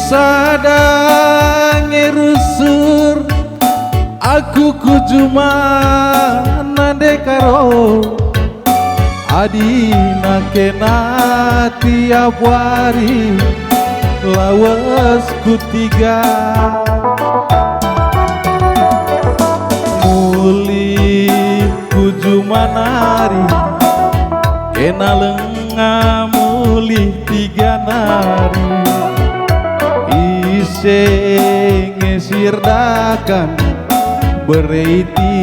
sadang ngerusur aku kujumana dekaro adina kena tiap hari lawas kutiga muli kujumanari kena lenga muli tiga nari ise ngesirdakan bereiti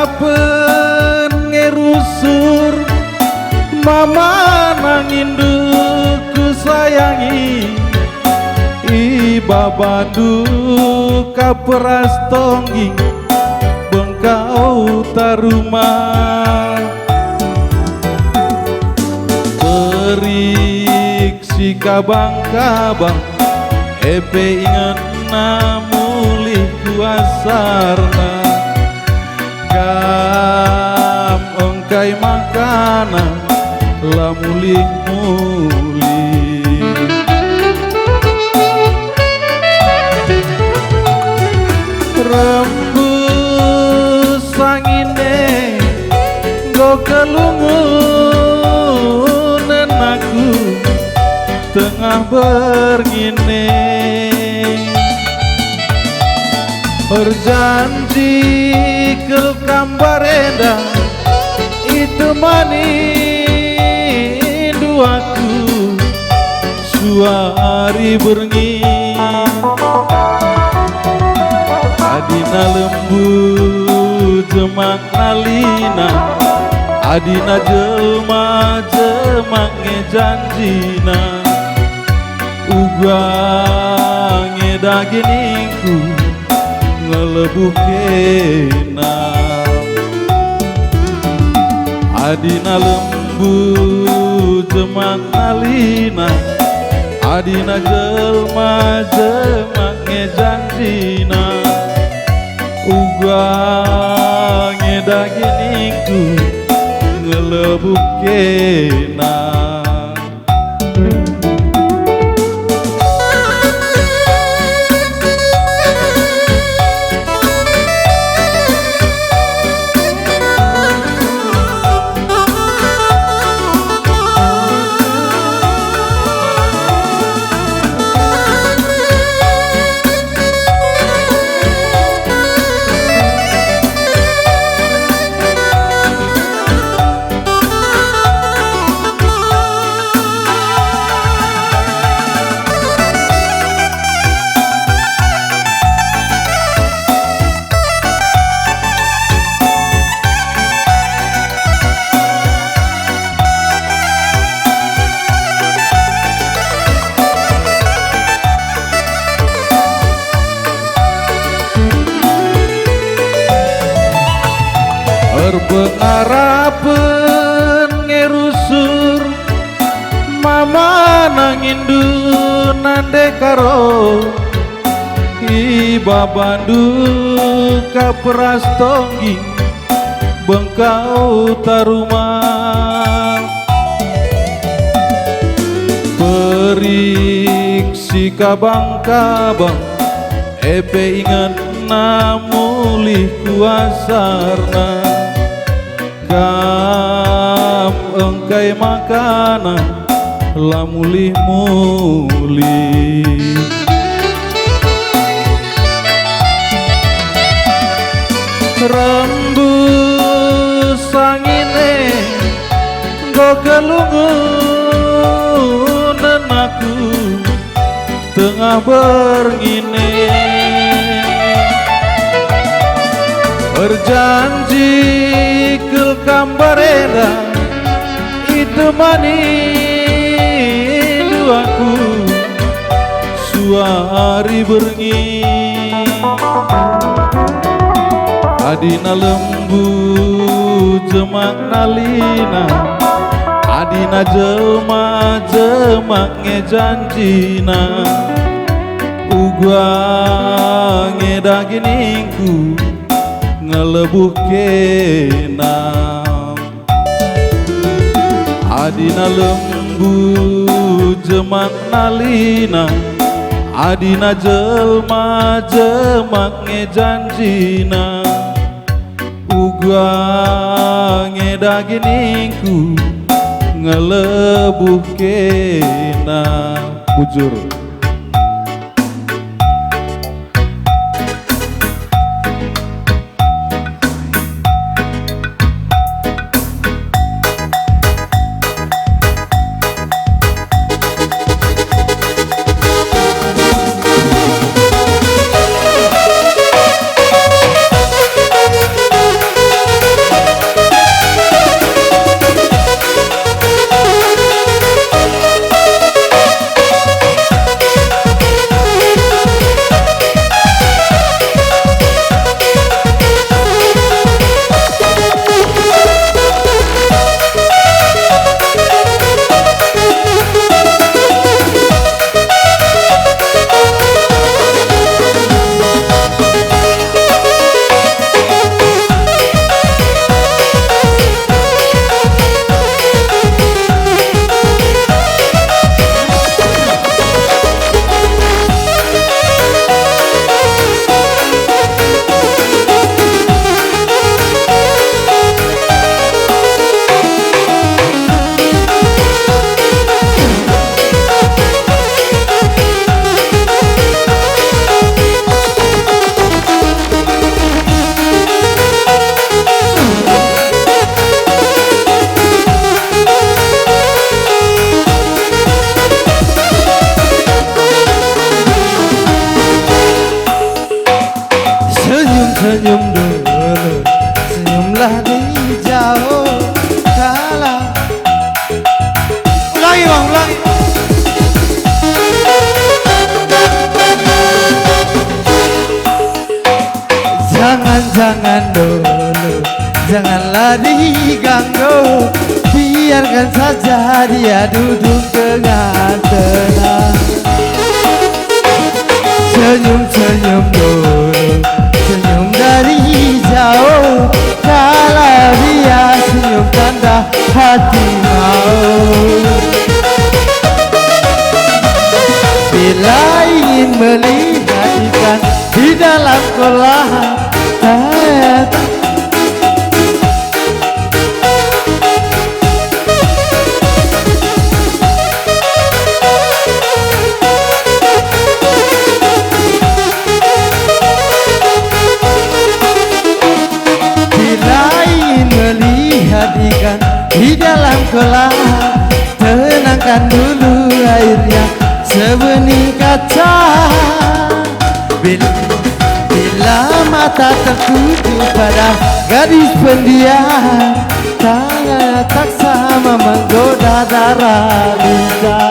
erpengarapan ngerusur mama nangindu sayangi ibabandu kaperas tongging bengkau taruma periksi kabang-kabang epe ingat namulih kuasarna gam engkai makanan lamulih-mulih rembus angine go kelungunan aku tengah bergine berjanji ke kambarenda itu manindu aku suari berngi adina lembu jemak nalina adina jelma jemak ngejanjina uga ngedaginingku ngelebuh kena adina lembu jemak nalina adina jelma jemak ngejanjina uga ngedaginingku ngelebuh kena berpengarapan ngerusur mama nangindu nandekaro ibabandu kaperas tongging bengkau taruma periksi kabang-kabang epe ingat namulih kuasarna gam engkai makanan lamulih-mulih rembus angine go kelungunan aku tengah bergine berjanji ke kambarenda itu manindu aku suari berngi adina lembu jemak nalina adina jelma jemak ngejanjina uga ngedaginingku ngelebuh kena Adina lembu jemak nalina, adina jelma jemak ngejanjina. Uga ngedaginingku ngelebuh kena bujur. Senyum dulu, senyumlah di jauh kala. Ulangi bang, ulangi. Jangan dulu, janganlah diganggu. Biarkan saja dia duduk dengan tenang. Senyum dulu, senyum dari jauh. Kalau dia senyum tanda hati mau. Bila ingin melihat ikan di dalam kolam, ikan di dalam kolam, tenangkan dulu airnya sebening kaca. Bila mata tertuju pada gadis pendiam, tangannya tak sama menggoda darah luka.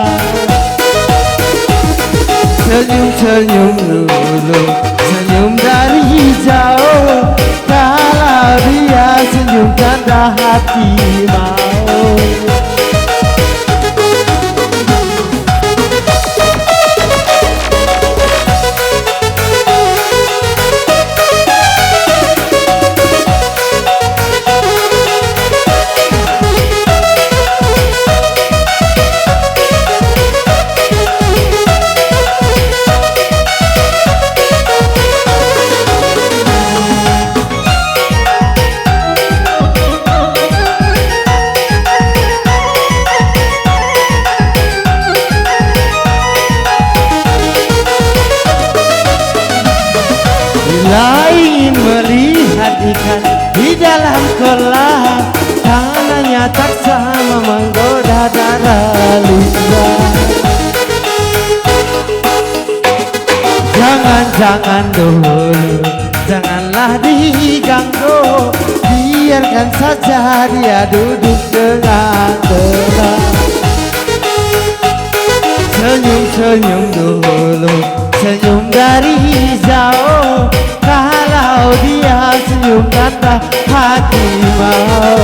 Senyum dulu, senyum dari jauh. Kalau dia senyum tanda hati mau. Lain melihat ikan di dalam kolam, tangannya tak sama menggoda darah luka. Jangan dulu, janganlah diganggu. Biarkan saja dia duduk dengan tenang. Senyum dulu, senyum dari jauh. Kalau dia senyum tanda hati mau.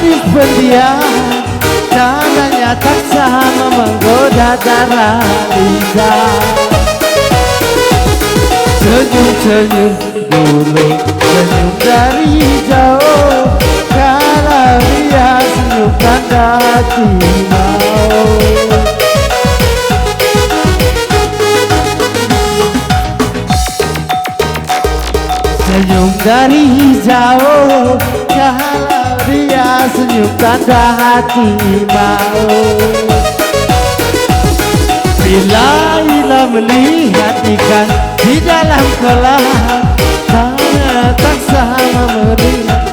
gadis pendiam, caranya tak sama menggoda darah lidah. Senyum-senyum dulu, senyum dari jauh, kalau dia senyum tanda hati mau. Senyum dari jauh, kalau dia senyum tanda hati mau. Bila ia melihat ikan di dalam kolam, tangan tak sama melihat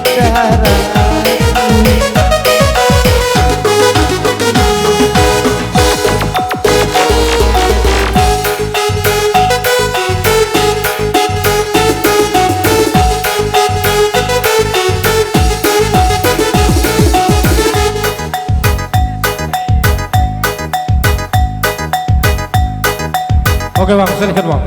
Oke bang, silakan bang.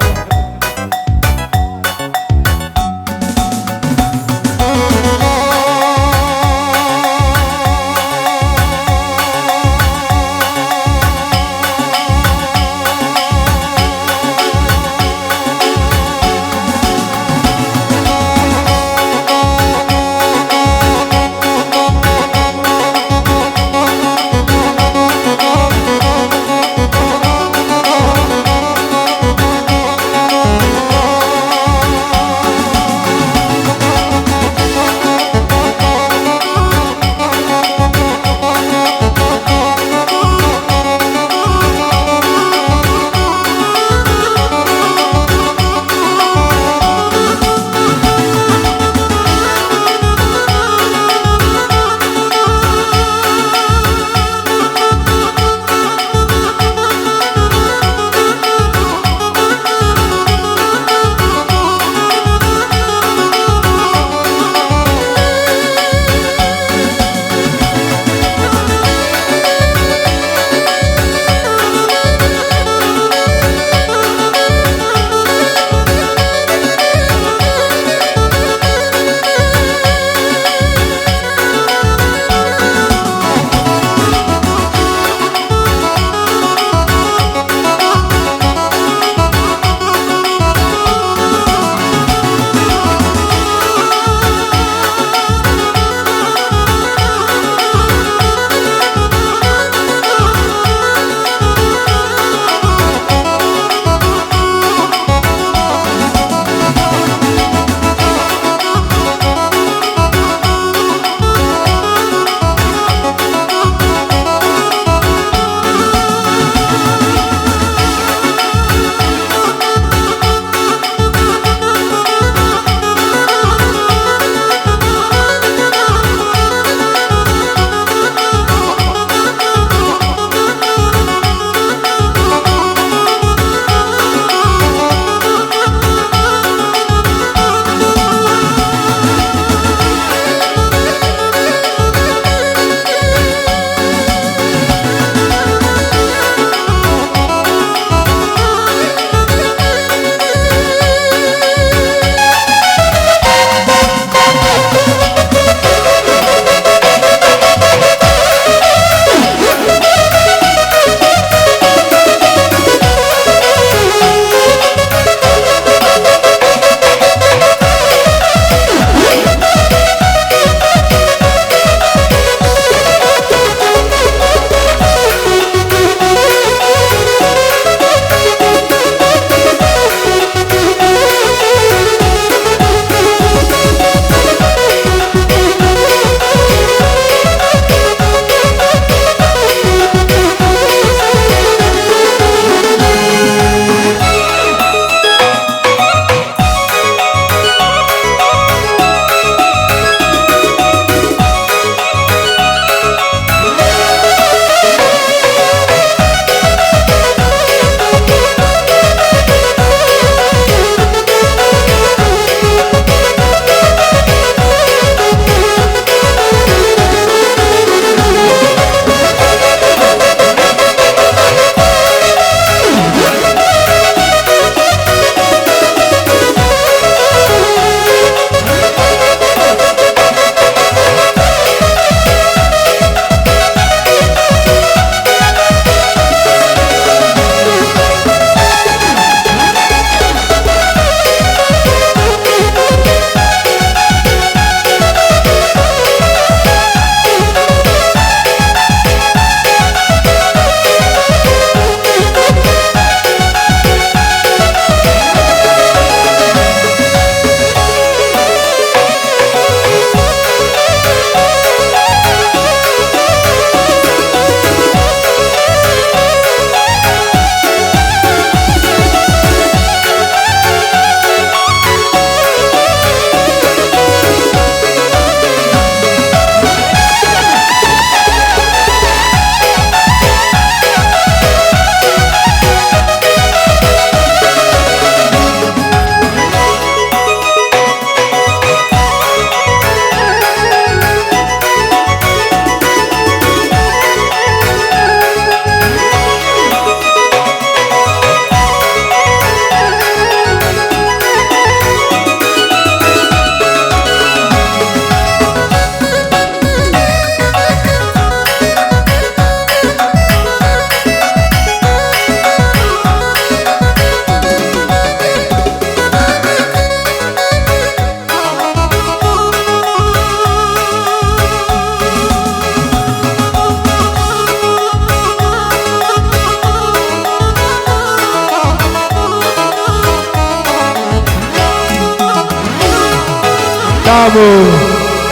kamu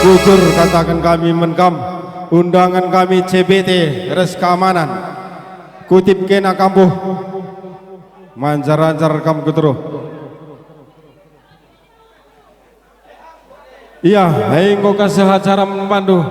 bujur katakan kami menkam undangan kami CBT res keamanan kutip kena kampuh manjar-anjar kamu ketero iya hai kau kasih acara membantu